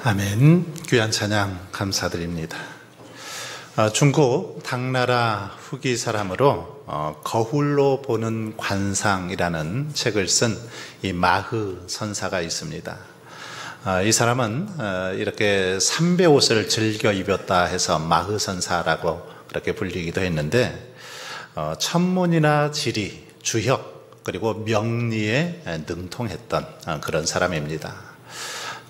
아멘. 귀한 찬양 감사드립니다. 중국 당나라 후기 사람으로 거울로 보는 관상이라는 책을 쓴 이 마흐 선사가 있습니다. 이 사람은 이렇게 삼배 옷을 즐겨 입었다 해서 마흐 선사라고 그렇게 불리기도 했는데, 천문이나 지리, 주혁 그리고 명리에 능통했던 그런 사람입니다.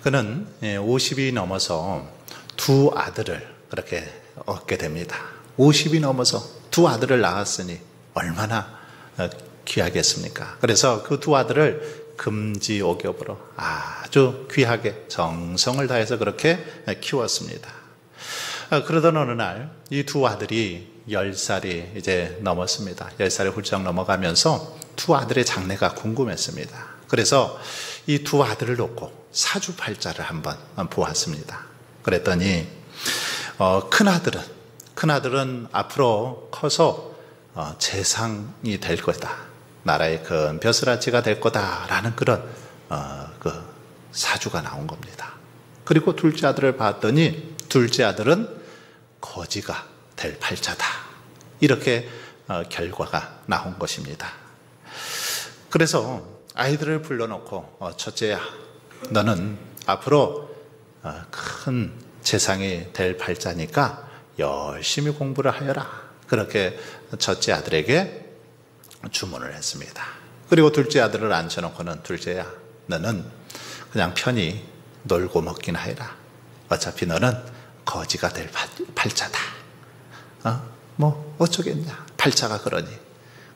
그는 50이 넘어서 두 아들을 그렇게 얻게 됩니다. 50이 넘어서 두 아들을 낳았으니 얼마나 귀하겠습니까? 그래서 그 두 아들을 금지옥엽으로 아주 귀하게 정성을 다해서 그렇게 키웠습니다. 그러던 어느 날 이 두 아들이 10살이 이제 넘었습니다. 10살이 훌쩍 넘어가면서 두 아들의 장래가 궁금했습니다. 그래서 이 두 아들을 놓고 사주팔자를 한번 보았습니다. 그랬더니 큰아들은 앞으로 커서 재상이 될 거다, 나라의 큰 벼슬아치가 될 거다라는 그런 그 사주가 나온 겁니다. 그리고 둘째 아들을 봤더니 둘째 아들은 거지가 될 팔자다, 이렇게 결과가 나온 것입니다. 그래서 아이들을 불러놓고 첫째야, 너는 앞으로 큰 재상이 될 팔자니까 열심히 공부를 하여라, 그렇게 첫째 아들에게 주문을 했습니다. 그리고 둘째 아들을 앉혀놓고는 둘째야, 너는 그냥 편히 놀고 먹긴 해라. 어차피 너는 거지가 될 팔자다. 뭐 어쩌겠냐, 팔자가 그러니.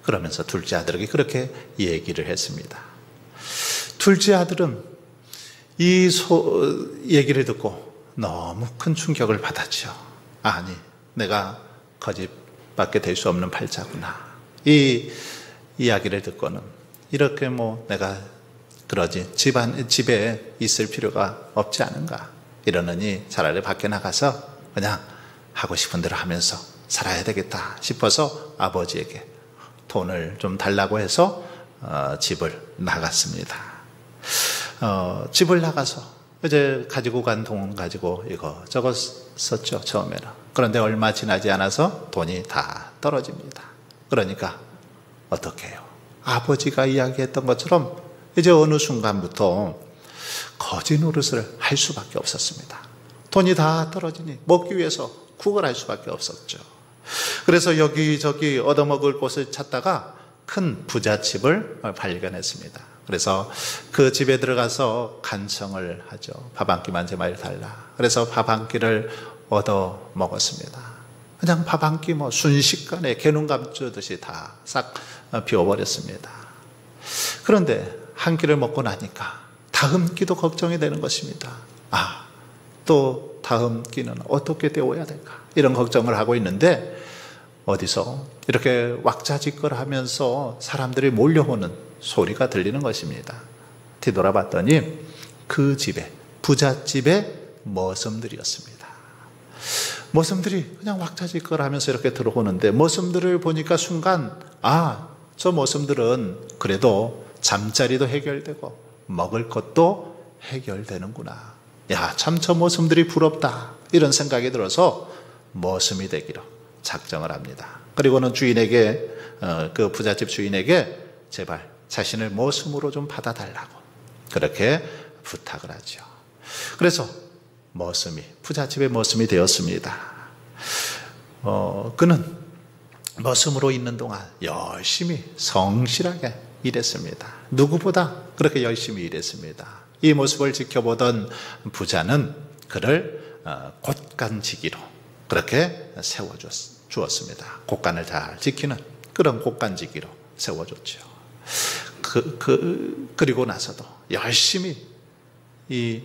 그러면서 둘째 아들에게 그렇게 얘기를 했습니다. 둘째 아들은 이 얘기를 듣고 너무 큰 충격을 받았죠. 아니, 내가 거지밖에 될 수 없는 팔자구나. 이 이야기를 듣고는 이렇게 내가 그러지 집에 있을 필요가 없지 않은가, 이러느니 차라리 밖에 나가서 그냥 하고 싶은 대로 하면서 살아야 되겠다 싶어서 아버지에게 돈을 좀 달라고 해서 집을 나갔습니다. 집을 나가서 이제 가지고 간 돈 가지고 이거 썼죠, 처음에는. 그런데 얼마 지나지 않아서 돈이 다 떨어집니다. 그러니까 어떻게 해요? 아버지가 이야기했던 것처럼 이제 어느 순간부터 거지 노릇을 할 수밖에 없었습니다. 돈이 다 떨어지니 먹기 위해서 구걸할 수밖에 없었죠. 그래서 여기저기 얻어먹을 곳을 찾다가 큰 부잣집을 발견했습니다. 그래서 그 집에 들어가서 간청을 하죠. 밥 한 끼만 제발 달라. 그래서 밥 한 끼를 얻어 먹었습니다. 그냥 밥 한 끼 순식간에 개눈 감추듯이 다 싹 비워버렸습니다. 그런데 한 끼를 먹고 나니까 다음 끼도 걱정이 되는 것입니다. 또 다음 끼는 어떻게 때워야 될까, 이런 걱정을 하고 있는데 어디서 이렇게 왁자지껄하면서 사람들이 몰려오는 소리가 들리는 것입니다. 뒤돌아봤더니 그 집에, 부잣집의 머슴들이었습니다. 머슴들이 그냥 왁자지껄하면서 이렇게 들어오는데 머슴들을 보니까 순간 저 머슴들은 그래도 잠자리도 해결되고 먹을 것도 해결되는구나. 참 저 머슴들이 부럽다. 이런 생각이 들어서 머슴이 되기로 작정을 합니다. 그리고는 주인에게, 그 부잣집 주인에게 제발 자신을 머슴으로 좀 받아달라고 그렇게 부탁을 하죠. 그래서 부잣집의 머슴이 되었습니다. 그는 머슴으로 있는 동안 열심히 성실하게 일했습니다. 누구보다 그렇게 열심히 일했습니다. 이 모습을 지켜보던 부자는 그를 곳간지기로 그렇게 세워주었습니다. 곳간을 잘 지키는 그런 곳간지기로 세워줬죠. 그리고 나서도 열심히 이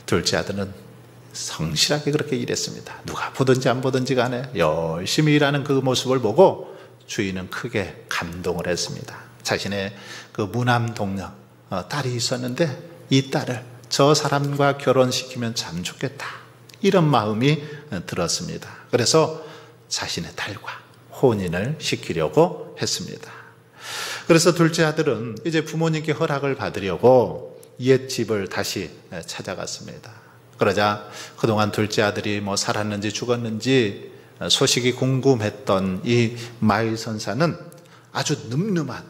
둘째 아들은 성실하게 그렇게 일했습니다. 누가 보든지 안 보든지 간에 열심히 일하는 그 모습을 보고 주인은 크게 감동을 했습니다. 자신의 그 무남 동녀 딸이 있었는데 이 딸을 저 사람과 결혼시키면 참 좋겠다. 이런 마음이 들었습니다. 그래서 자신의 딸과 혼인을 시키려고 했습니다. 그래서 둘째 아들은 이제 부모님께 허락을 받으려고 옛집을 다시 찾아갔습니다. 그러자 그동안 둘째 아들이 살았는지 죽었는지 소식이 궁금했던 이 마이 선사는 아주 늠름한,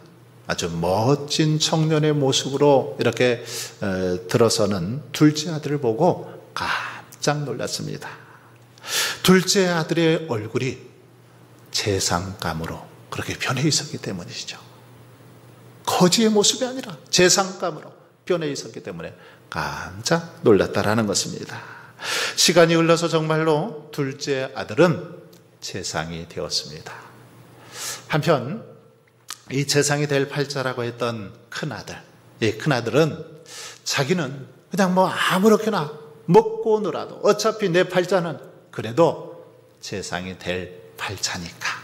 아주 멋진 청년의 모습으로 이렇게 들어서는 둘째 아들을 보고 깜짝 놀랐습니다. 둘째 아들의 얼굴이 재상감으로 그렇게 변해 있었기 때문이시죠. 거지의 모습이 아니라 재상감으로 변해 있었기 때문에 깜짝 놀랐다라는 것입니다. 시간이 흘러서 정말로 둘째 아들은 재상이 되었습니다. 한편 이 재상이 될 팔자라고 했던 큰아들, 이 큰아들은 자기는 그냥 아무렇게나 먹고 놀아도 어차피 내 팔자는 그래도 재상이 될 팔자니까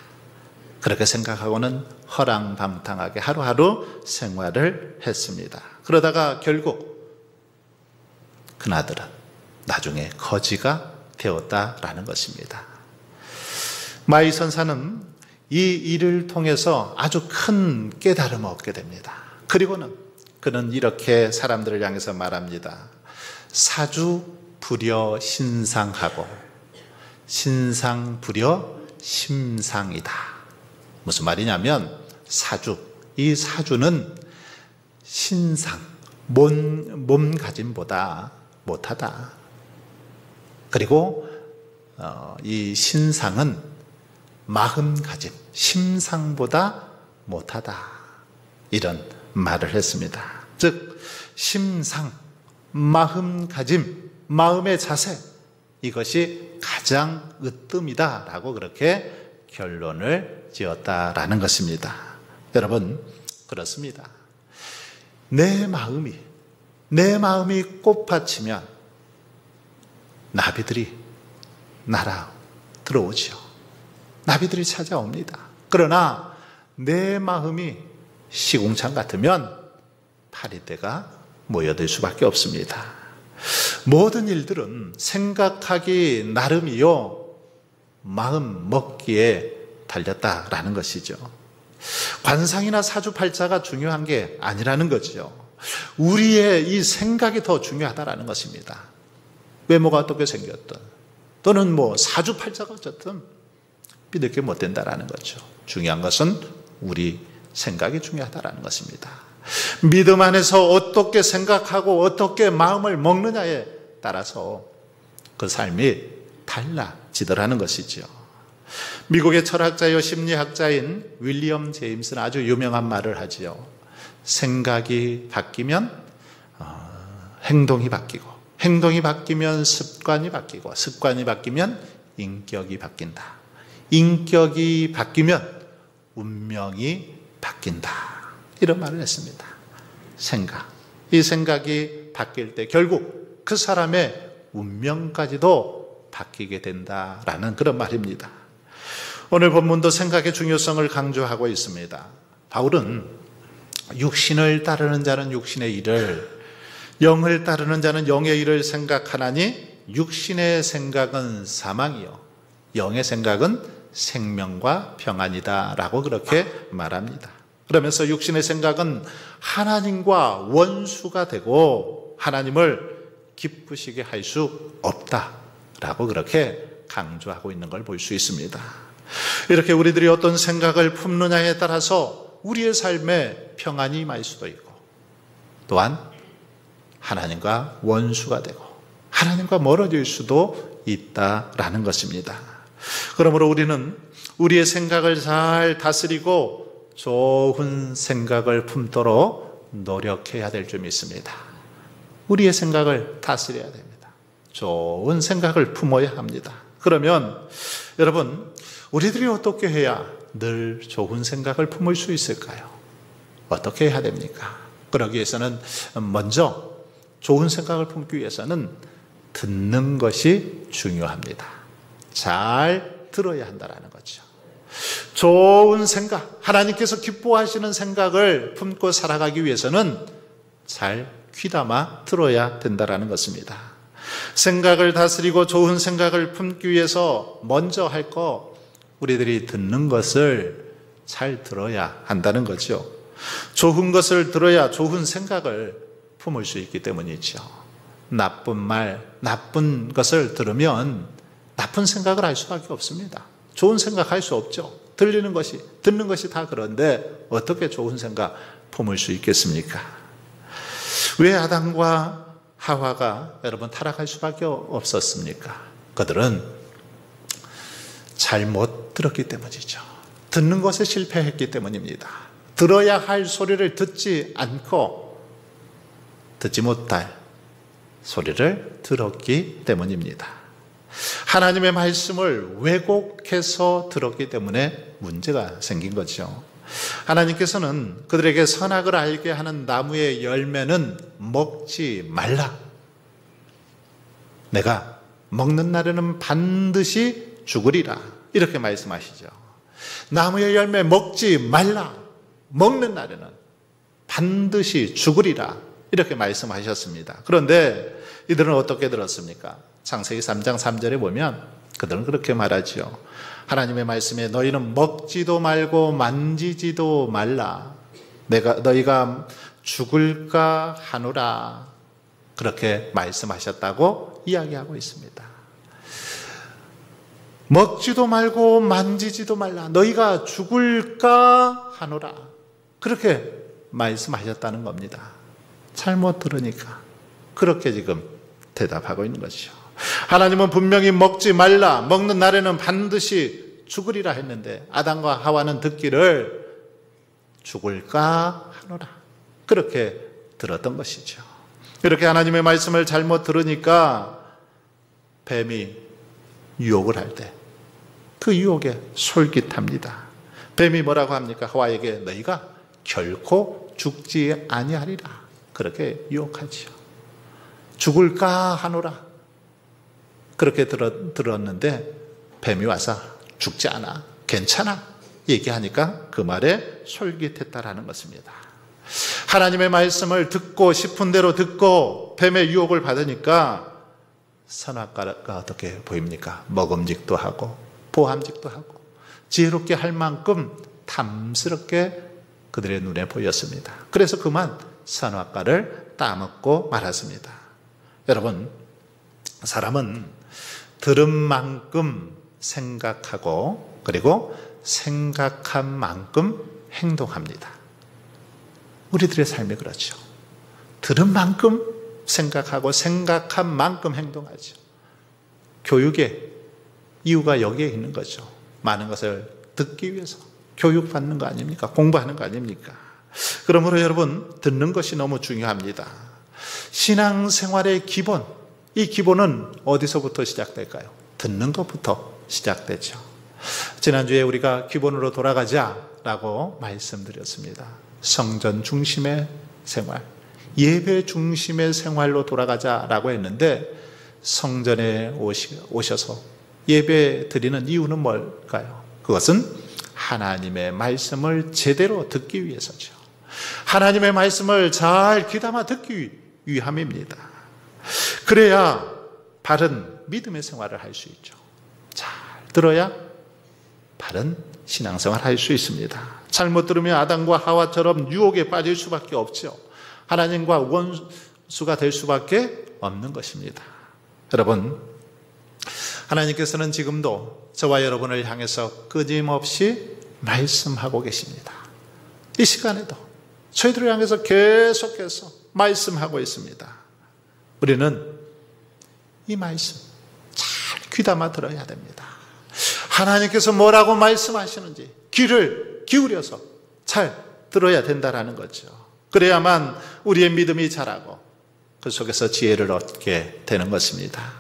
그렇게 생각하고는 허랑방탕하게 하루하루 생활을 했습니다. 그러다가 결국 큰아들은 나중에 거지가 되었다라는 것입니다. 마이 선사는 이 일을 통해서 아주 큰 깨달음을 얻게 됩니다. 그리고는 그는 이렇게 사람들을 향해서 말합니다. 사주 불여 신상하고 신상 불여 심상이다. 무슨 말이냐면 이 사주는 신상, 몸가짐보다 못하다. 그리고 이 신상은 마음가짐, 심상보다 못하다. 이런 말을 했습니다. 즉 심상, 마음가짐, 마음의 자세, 이것이 가장 으뜸이다라고 그렇게 결론을 지었다라는 것입니다. 여러분, 그렇습니다. 내 마음이 꽃밭이면 나비들이 날아 들어오죠. 나비들이 찾아옵니다. 그러나 내 마음이 시궁창 같으면 파리떼가 모여들 수밖에 없습니다. 모든 일들은 생각하기 나름이요 마음 먹기에 달렸다라는 것이죠. 관상이나 사주팔자가 중요한 게 아니라는 거죠. 우리의 이 생각이 더 중요하다라는 것입니다. 외모가 어떻게 생겼든 또는 사주팔자가 어쨌든 믿을 게 못 된다라는 거죠. 중요한 것은 우리 생각이 중요하다라는 것입니다. 믿음 안에서 어떻게 생각하고 어떻게 마음을 먹느냐에 따라서 그 삶이 달라지더라는 것이죠. 미국의 철학자요 심리학자인 윌리엄 제임스는 아주 유명한 말을 하지요. 생각이 바뀌면 행동이 바뀌고, 행동이 바뀌면 습관이 바뀌고, 습관이 바뀌면 인격이 바뀐다. 인격이 바뀌면 운명이 바뀐다. 이런 말을 했습니다. 이 생각이 바뀔 때 결국 그 사람의 운명까지도 바뀌게 된다라는 그런 말입니다. 오늘 본문도 생각의 중요성을 강조하고 있습니다. 바울은 육신을 따르는 자는 육신의 일을, 영을 따르는 자는 영의 일을 생각하나니 육신의 생각은 사망이요 영의 생각은 생명과 평안이다 라고 그렇게 말합니다. 그러면서 육신의 생각은 하나님과 원수가 되고 하나님을 기쁘시게 할 수 없다 라고 그렇게 강조하고 있는 걸 볼 수 있습니다. 이렇게 우리들이 어떤 생각을 품느냐에 따라서 우리의 삶에 평안이 임할 수도 있고, 또한 하나님과 원수가 되고 하나님과 멀어질 수도 있다라는 것입니다. 그러므로 우리는 우리의 생각을 잘 다스리고 좋은 생각을 품도록 노력해야 될 점이 있습니다. 우리의 생각을 다스려야 됩니다. 좋은 생각을 품어야 합니다. 그러면 여러분, 우리들이 어떻게 해야 늘 좋은 생각을 품을 수 있을까요? 어떻게 해야 됩니까? 그러기 위해서는 먼저 좋은 생각을 품기 위해서는 듣는 것이 중요합니다. 잘 들어야 한다는 거죠. 좋은 생각, 하나님께서 기뻐하시는 생각을 품고 살아가기 위해서는 잘 귀담아 들어야 된다는 것입니다. 생각을 다스리고 좋은 생각을 품기 위해서 먼저 할 거, 우리들이 듣는 것을 잘 들어야 한다는 거죠. 좋은 것을 들어야 좋은 생각을 품을 수 있기 때문이죠. 나쁜 말, 나쁜 것을 들으면 나쁜 생각을 할 수밖에 없습니다. 좋은 생각할 수 없죠. 듣는 것이 다 그런데 어떻게 좋은 생각 품을 수 있겠습니까? 왜 아담과 하와가 여러분 타락할 수밖에 없었습니까? 그들은 잘못 들었기 때문이죠. 듣는 것에 실패했기 때문입니다. 들어야 할 소리를 듣지 않고 듣지 못할 소리를 들었기 때문입니다. 하나님의 말씀을 왜곡해서 들었기 때문에 문제가 생긴 거죠. 하나님께서는 그들에게 선악을 알게 하는 나무의 열매는 먹지 말라. 내가 먹는 날에는 반드시 죽으리라. 이렇게 말씀하시죠. 나무의 열매 먹지 말라. 먹는 날에는 반드시 죽으리라. 이렇게 말씀하셨습니다. 그런데 이들은 어떻게 들었습니까? 창세기 3장 3절에 보면 그들은 그렇게 말하죠. 하나님의 말씀에 너희는 먹지도 말고 만지지도 말라. 너희가 죽을까 하노라. 그렇게 말씀하셨다고 이야기하고 있습니다. 먹지도 말고 만지지도 말라. 너희가 죽을까 하노라. 그렇게 말씀하셨다는 겁니다. 잘못 들으니까 그렇게 지금 대답하고 있는 것이죠. 하나님은 분명히 먹지 말라, 먹는 날에는 반드시 죽으리라 했는데 아담과 하와는 듣기를 죽을까 하노라. 그렇게 들었던 것이죠. 이렇게 하나님의 말씀을 잘못 들으니까 뱀이 유혹을 할 때 그 유혹에 솔깃합니다. 뱀이 뭐라고 합니까? 하와에게 너희가 결코 죽지 아니하리라. 그렇게 유혹하지요. 죽을까 하노라. 그렇게 들었는데 뱀이 와서 죽지 않아, 괜찮아 얘기하니까 그 말에 솔깃했다라는 것입니다. 하나님의 말씀을 듣고 싶은 대로 듣고 뱀의 유혹을 받으니까 선악과가 어떻게 보입니까? 먹음직도 하고 보함직도 하고 지혜롭게 할 만큼 탐스럽게 그들의 눈에 보였습니다. 그래서 그만 선악과를 따먹고 말았습니다. 여러분, 사람은 들은 만큼 생각하고 그리고 생각한 만큼 행동합니다. 우리들의 삶이 그렇죠. 들은 만큼 생각하고 생각한 만큼 행동하죠. 교육의 이유가 여기에 있는 거죠. 많은 것을 듣기 위해서 교육받는 거 아닙니까? 공부하는 거 아닙니까? 그러므로 여러분, 듣는 것이 너무 중요합니다. 신앙생활의 기본, 이 기본은 어디서부터 시작될까요? 듣는 것부터 시작되죠. 지난주에 우리가 기본으로 돌아가자라고 말씀드렸습니다. 성전 중심의 생활, 예배 중심의 생활로 돌아가자라고 했는데 성전에 오셔서 예배 드리는 이유는 뭘까요? 그것은 하나님의 말씀을 제대로 듣기 위해서죠. 하나님의 말씀을 잘 귀담아 듣기 위함입니다. 그래야 바른 믿음의 생활을 할 수 있죠. 잘 들어야 바른 신앙생활을 할 수 있습니다. 잘못 들으면 아담과 하와처럼 유혹에 빠질 수밖에 없죠. 하나님과 원수가 될 수밖에 없는 것입니다. 여러분, 하나님께서는 지금도 저와 여러분을 향해서 끊임없이 말씀하고 계십니다. 이 시간에도 저희들을 향해서 계속해서 말씀하고 있습니다. 우리는 이 말씀 잘 귀담아 들어야 됩니다. 하나님께서 뭐라고 말씀하시는지 귀를 기울여서 잘 들어야 된다는 거죠. 그래야만 우리의 믿음이 자라고 그 속에서 지혜를 얻게 되는 것입니다.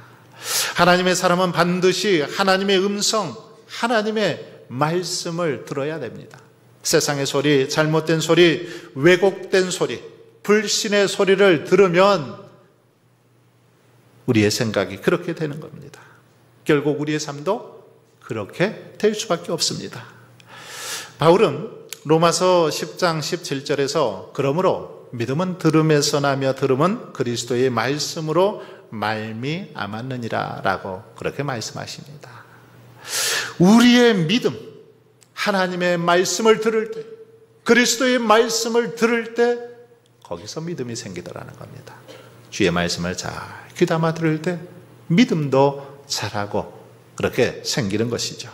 하나님의 사람은 반드시 하나님의 음성, 하나님의 말씀을 들어야 됩니다. 세상의 소리, 잘못된 소리, 왜곡된 소리, 불신의 소리를 들으면 우리의 생각이 그렇게 되는 겁니다. 결국 우리의 삶도 그렇게 될 수밖에 없습니다. 바울은 로마서 10장 17절에서 그러므로 믿음은 들음에서 나며 들음은 그리스도의 말씀으로 말미암았느니라 라고 그렇게 말씀하십니다. 우리의 믿음, 하나님의 말씀을 들을 때, 그리스도의 말씀을 들을 때 거기서 믿음이 생기더라는 겁니다. 주의 말씀을 잘 귀담아 들을 때 믿음도 자라고 그렇게 생기는 것이죠.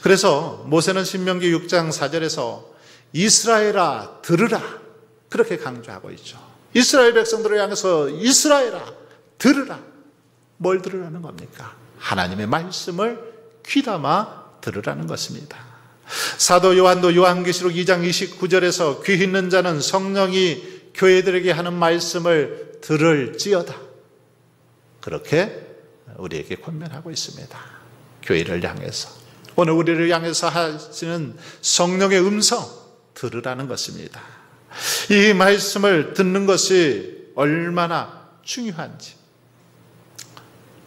그래서 모세는 신명기 6장 4절에서 이스라엘아 들으라 그렇게 강조하고 있죠. 이스라엘 백성들을 향해서 이스라엘아 들으라. 뭘 들으라는 겁니까? 하나님의 말씀을 귀담아 들으라는 것입니다. 사도 요한도 요한계시록 2장 29절에서 귀 있는 자는 성령이 교회들에게 하는 말씀을 들을지어다. 그렇게 우리에게 권면하고 있습니다. 교회를 향해서. 오늘 우리를 향해서 하시는 성령의 음성 들으라는 것입니다. 이 말씀을 듣는 것이 얼마나 중요한지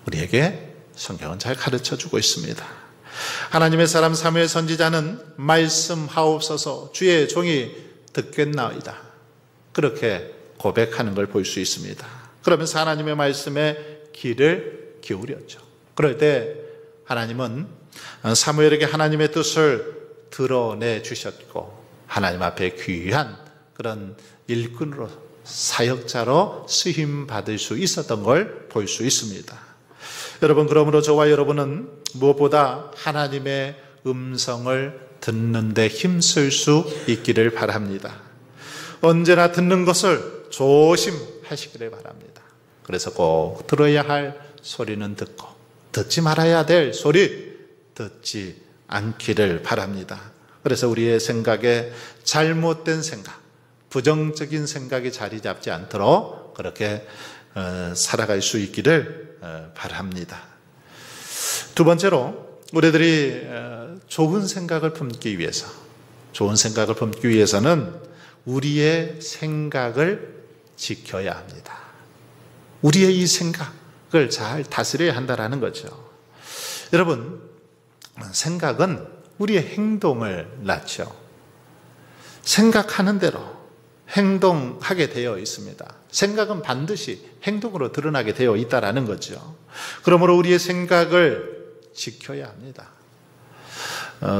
우리에게 성경은 잘 가르쳐주고 있습니다. 하나님의 사람 사무엘 선지자는 말씀하옵소서 주의 종이 듣겠나이다. 그렇게 고백하는 걸 볼 수 있습니다. 그러면서 하나님의 말씀에 귀를 기울였죠. 그럴 때 하나님은 사무엘에게 하나님의 뜻을 드러내 주셨고 하나님 앞에 귀한 그런 일꾼으로 사역자로 쓰임 받을 수 있었던 걸 볼 수 있습니다. 여러분, 그러므로 저와 여러분은 무엇보다 하나님의 음성을 듣는 데 힘쓸 수 있기를 바랍니다. 언제나 듣는 것을 조심하시기를 바랍니다. 그래서 꼭 들어야 할 소리는 듣고 듣지 말아야 될 소리 듣지 않기를 바랍니다. 그래서 우리의 생각에 잘못된 생각, 부정적인 생각이 자리 잡지 않도록 그렇게 살아갈 수 있기를 바랍니다. 두 번째로 우리들이 좋은 생각을 품기 위해서는 우리의 생각을 지켜야 합니다. 우리의 이 생각을 잘 다스려야 한다는 거죠. 여러분, 생각은 우리의 행동을 낳죠. 생각하는 대로 행동하게 되어 있습니다. 생각은 반드시 행동으로 드러나게 되어 있다는 거죠. 그러므로 우리의 생각을 지켜야 합니다.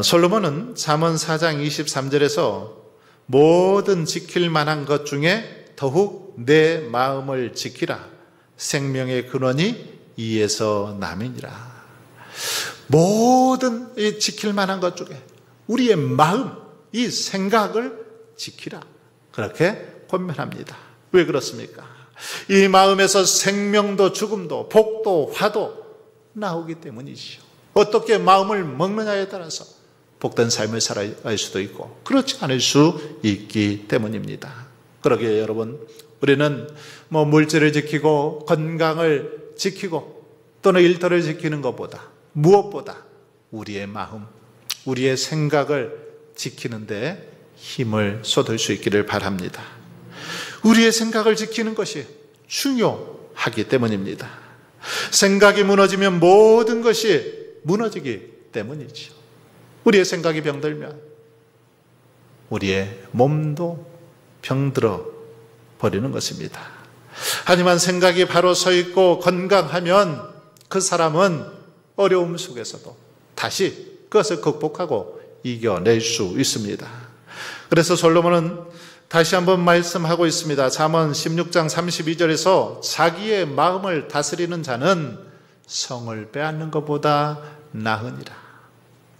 솔로몬은 잠언 4장 23절에서 모든 지킬 만한 것 중에 더욱 내 마음을 지키라. 생명의 근원이 이에서 남이니라. 모든 이 지킬 만한 것 중에 우리의 마음, 이 생각을 지키라. 그렇게 권면합니다. 왜 그렇습니까? 이 마음에서 생명도 죽음도 복도 화도 나오기 때문이지요. 어떻게 마음을 먹느냐에 따라서 복된 삶을 살아갈 수도 있고 그렇지 않을 수 있기 때문입니다. 그러기에 여러분, 우리는 물질을 지키고 건강을 지키고 또는 일터를 지키는 것보다 무엇보다 우리의 마음, 우리의 생각을 지키는데 힘을 쏟을 수 있기를 바랍니다. 우리의 생각을 지키는 것이 중요하기 때문입니다. 생각이 무너지면 모든 것이 무너지기 때문이죠. 우리의 생각이 병들면 우리의 몸도 병들어 버리는 것입니다. 하지만 생각이 바로 서 있고 건강하면 그 사람은 어려움 속에서도 다시 그것을 극복하고 이겨낼 수 있습니다. 그래서 솔로몬은 다시 한번 말씀하고 있습니다. 잠언 16장 32절에서 자기의 마음을 다스리는 자는 성을 빼앗는 것보다 나으니라.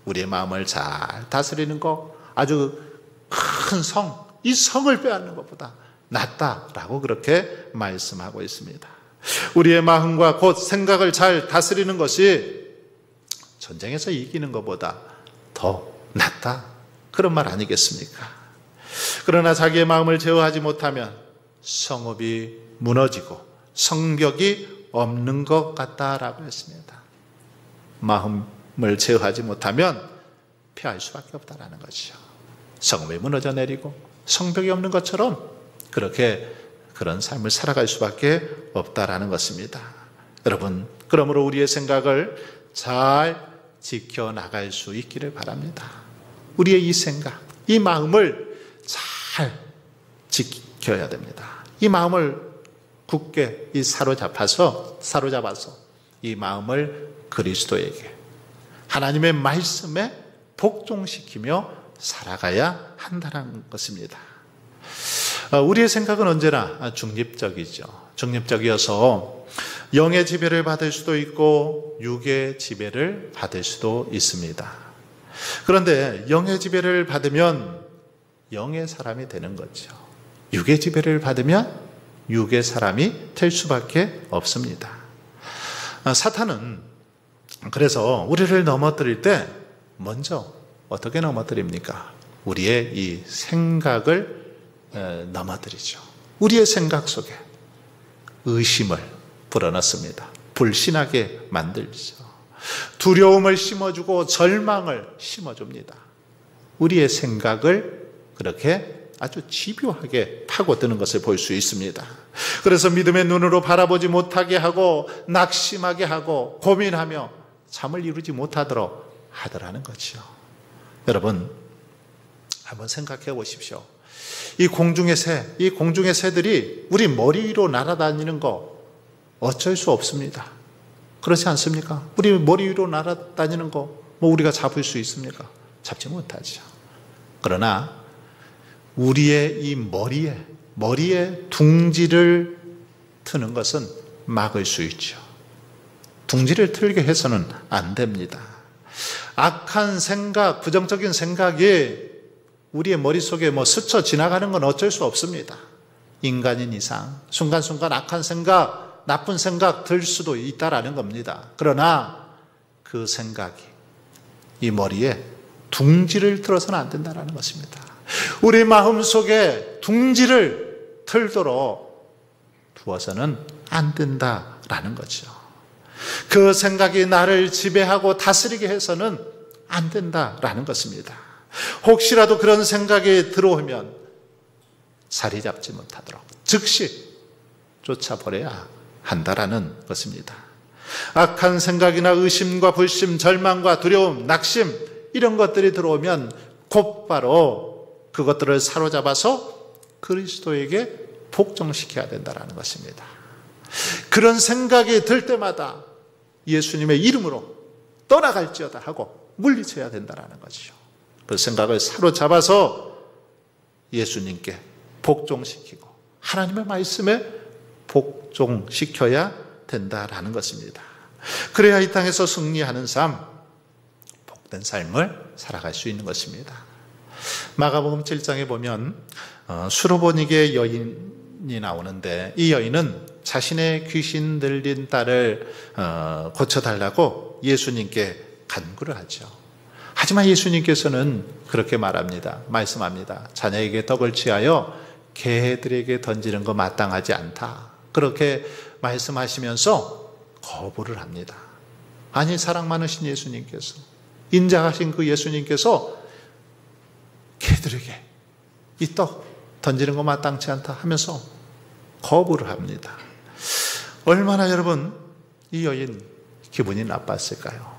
우리의 마음을 잘 다스리는 것, 아주 큰 성, 이 성을 빼앗는 것보다 낫다라고 그렇게 말씀하고 있습니다. 우리의 마음과 곧 생각을 잘 다스리는 것이 전쟁에서 이기는 것보다 더 낫다, 그런 말 아니겠습니까? 그러나 자기의 마음을 제어하지 못하면 성읍이 무너지고 성벽이 없는 것 같다라고 했습니다. 마음을 제어하지 못하면 피할 수밖에 없다라는 것이죠. 성읍이 무너져 내리고 성벽이 없는 것처럼 그렇게 그런 삶을 살아갈 수밖에 없다라는 것입니다. 여러분, 그러므로 우리의 생각을 잘 지켜나갈 수 있기를 바랍니다. 우리의 이 생각, 이 마음을 잘 지켜야 됩니다. 이 마음을 굳게 사로잡아서 이 마음을 그리스도에게, 하나님의 말씀에 복종시키며 살아가야 한다는 것입니다. 우리의 생각은 언제나 중립적이죠. 중립적이어서 영의 지배를 받을 수도 있고 육의 지배를 받을 수도 있습니다. 그런데 영의 지배를 받으면 영의 사람이 되는 거죠. 육의 지배를 받으면 육의 사람이 될 수밖에 없습니다. 사탄은 그래서 우리를 넘어뜨릴 때 먼저 어떻게 넘어뜨립니까? 우리의 이 생각을 넘어뜨리죠. 우리의 생각 속에 의심을 불어넣습니다. 불신하게 만들죠. 두려움을 심어주고 절망을 심어줍니다. 우리의 생각을 그렇게 아주 집요하게 파고드는 것을 볼 수 있습니다. 그래서 믿음의 눈으로 바라보지 못하게 하고 낙심하게 하고 고민하며 잠을 이루지 못하도록 하더라는 거죠. 여러분, 한번 생각해 보십시오. 이 공중의 새들이 우리 머리 위로 날아다니는 거 어쩔 수 없습니다. 그렇지 않습니까? 우리 머리 위로 날아다니는 거 우리가 잡을 수 있습니까? 잡지 못하죠. 그러나 우리의 이 머리에 둥지를 트는 것은 막을 수 있죠. 둥지를 틀게 해서는 안 됩니다. 악한 생각, 부정적인 생각이 우리의 머릿속에 스쳐 지나가는 건 어쩔 수 없습니다. 인간인 이상 순간순간 악한 생각, 나쁜 생각 들 수도 있다라는 겁니다. 그러나 그 생각이 이 머리에 둥지를 틀어서는 안 된다라는 것입니다. 우리 마음속에 둥지를 틀도록 두어서는 안 된다라는 거죠. 그 생각이 나를 지배하고 다스리게 해서는 안 된다라는 것입니다. 혹시라도 그런 생각이 들어오면 자리 잡지 못하도록 즉시 쫓아버려야 한다라는 것입니다. 악한 생각이나 의심과 불심, 절망과 두려움, 낙심 이런 것들이 들어오면 곧바로 그것들을 사로잡아서 그리스도에게 복종시켜야 된다는 것입니다. 그런 생각이 들 때마다 예수님의 이름으로 떠나갈지어다 하고 물리쳐야 된다는 것이죠. 그 생각을 사로잡아서 예수님께 복종시키고 하나님의 말씀에 복종시켜야 된다라는 것입니다. 그래야 이 땅에서 승리하는 삶, 복된 삶을 살아갈 수 있는 것입니다. 마가복음 7장에 보면 수로보니게 여인이 나오는데 이 여인은 자신의 귀신 들린 딸을 고쳐달라고 예수님께 간구를 하죠. 하지만 예수님께서는 그렇게 말씀합니다. 자녀에게 떡을 취하여 개들에게 던지는 거 마땅하지 않다. 그렇게 말씀하시면서 거부를 합니다. 아니, 사랑 많으신 예수님께서, 인자하신 그 예수님께서 개들에게 이 떡 던지는 거 마땅치 않다 하면서 거부를 합니다. 얼마나 여러분 이 여인 기분이 나빴을까요?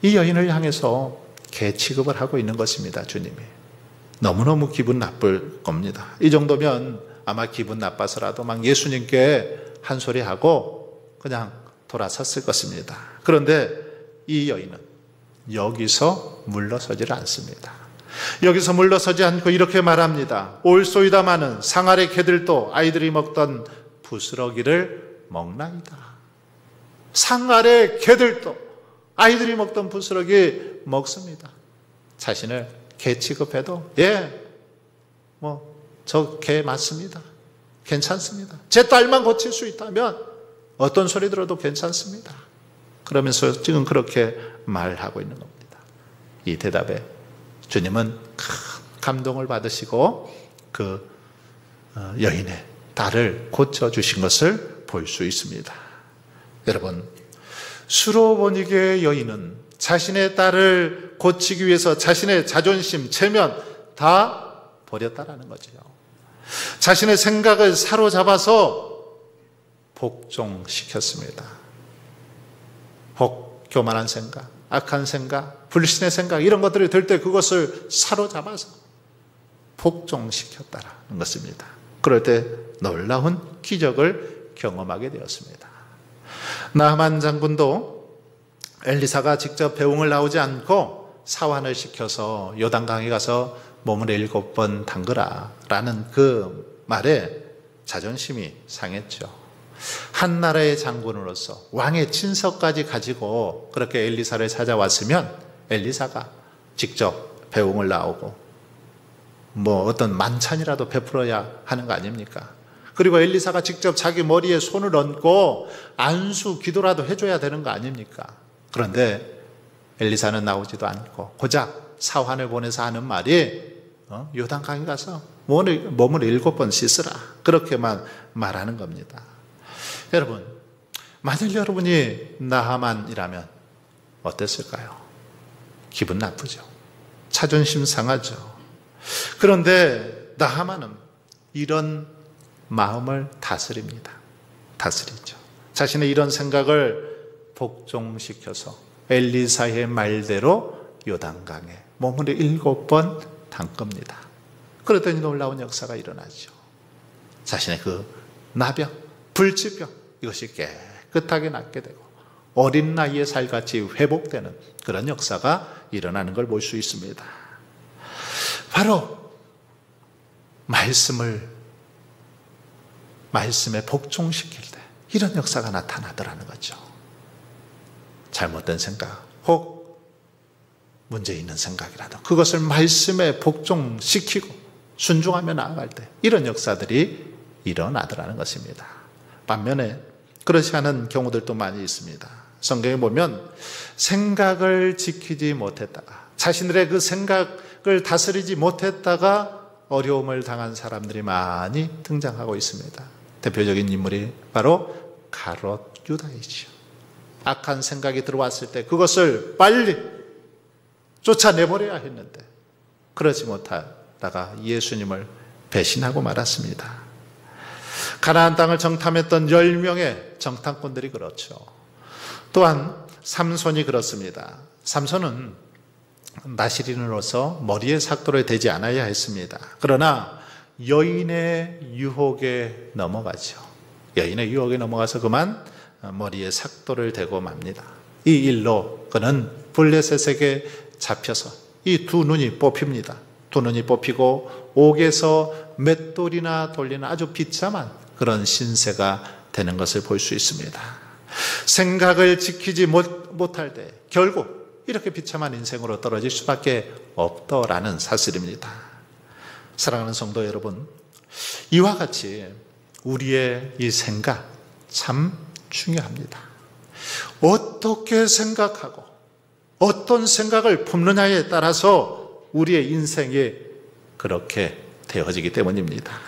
이 여인을 향해서 개 취급을 하고 있는 것입니다. 주님이. 너무너무 기분 나쁠 겁니다. 이 정도면 아마 기분 나빠서라도 막 예수님께 한 소리 하고 그냥 돌아섰을 것입니다. 그런데 이 여인은 여기서 물러서지를 않습니다. 여기서 물러서지 않고 이렇게 말합니다. 올소이다마는 상 아래 개들도 아이들이 먹던 부스러기를 먹나이다. 상 아래 개들도 아이들이 먹던 부스러기 먹습니다. 자신을 개 취급해도 저 개 맞습니다. 괜찮습니다. 제 딸만 고칠 수 있다면 어떤 소리 들어도 괜찮습니다. 그러면서 지금 그렇게 말하고 있는 겁니다. 이 대답에 주님은 큰 감동을 받으시고 그 여인의 딸을 고쳐주신 것을 볼 수 있습니다. 여러분, 수로보니게의 여인은 자신의 딸을 고치기 위해서 자신의 자존심, 체면 다 버렸다라는 거죠. 자신의 생각을 사로잡아서 복종시켰습니다. 교만한 생각, 악한 생각, 불신의 생각 이런 것들이 들 때 그것을 사로잡아서 복종시켰다라는 것입니다. 그럴 때 놀라운 기적을 경험하게 되었습니다. 나하만 장군도 엘리사가 직접 배웅을 나오지 않고 사환을 시켜서 요단강에 가서 몸을 7번 담그라 라는 그 말에 자존심이 상했죠. 한 나라의 장군으로서 왕의 친서까지 가지고 그렇게 엘리사를 찾아왔으면 엘리사가 직접 배웅을 나오고 어떤 만찬이라도 베풀어야 하는 거 아닙니까? 그리고 엘리사가 직접 자기 머리에 손을 얹고 안수 기도라도 해줘야 되는 거 아닙니까? 그런데 엘리사는 나오지도 않고 고작 사환을 보내서 하는 말이 요단강에 가서 몸을 7번 씻으라 그렇게만 말하는 겁니다. 여러분, 만일 여러분이 나하만이라면 어땠을까요? 기분 나쁘죠. 자존심 상하죠. 그런데 나하만은 이런 마음을 다스립니다. 다스리죠. 자신의 이런 생각을 복종시켜서 엘리사의 말대로 요단강에 몸을 7번 담깁니다. 그랬더니 놀라운 역사가 일어나죠. 자신의 그 나병, 불치병 이것이 깨끗하게 낫게 되고 어린 나이에 살같이 회복되는 그런 역사가 일어나는 걸 볼 수 있습니다. 바로 말씀에 복종시킬 때 이런 역사가 나타나더라는 거죠. 잘못된 생각, 혹 문제 있는 생각이라도 그것을 말씀에 복종시키고 순종하며 나아갈 때 이런 역사들이 일어나더라는 것입니다. 반면에 그렇지 않은 경우들도 많이 있습니다. 성경에 보면 생각을 지키지 못했다가 자신들의 그 생각을 다스리지 못했다가 어려움을 당한 사람들이 많이 등장하고 있습니다. 대표적인 인물이 바로 가롯 유다이죠. 악한 생각이 들어왔을 때 그것을 빨리 쫓아내버려야 했는데 그러지 못하다가 예수님을 배신하고 말았습니다. 가나안 땅을 정탐했던 10명의 정탐꾼들이 그렇죠. 또한 삼손이 그렇습니다. 삼손은 나시린으로서 머리에 삭도를 대지 않아야 했습니다. 그러나 여인의 유혹에 넘어가죠. 여인의 유혹에 넘어가서 그만 머리에 삭도를 대고 맙니다. 이 일로 그는 블레셋에게 잡혀서 이 두 눈이 뽑힙니다. 두 눈이 뽑히고 옥에서 맷돌이나 돌리는 아주 비참한 그런 신세가 되는 것을 볼 수 있습니다. 생각을 지키지 못할 때 결국 이렇게 비참한 인생으로 떨어질 수밖에 없더라는 사실입니다. 사랑하는 성도 여러분, 이와 같이 우리의 이 생각 참 중요합니다. 어떻게 생각하고 어떤 생각을 품느냐에 따라서 우리의 인생이 그렇게 되어지기 때문입니다.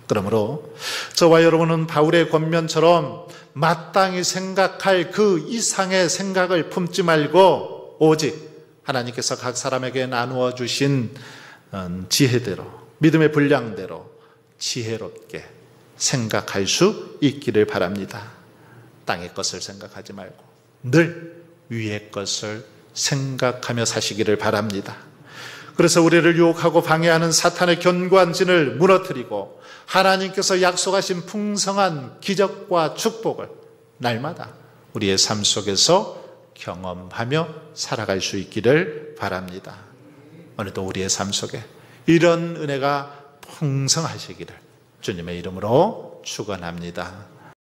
그러므로 저와 여러분은 바울의 권면처럼 마땅히 생각할 그 이상의 생각을 품지 말고 오직 하나님께서 각 사람에게 나누어 주신 지혜대로, 믿음의 분량대로 지혜롭게 생각할 수 있기를 바랍니다. 땅의 것을 생각하지 말고 늘 위의 것을 생각하며 사시기를 바랍니다. 그래서 우리를 유혹하고 방해하는 사탄의 견고한 진을 무너뜨리고 하나님께서 약속하신 풍성한 기적과 축복을 날마다 우리의 삶 속에서 경험하며 살아갈 수 있기를 바랍니다. 오늘도 우리의 삶 속에 이런 은혜가 풍성하시기를 주님의 이름으로 축원합니다.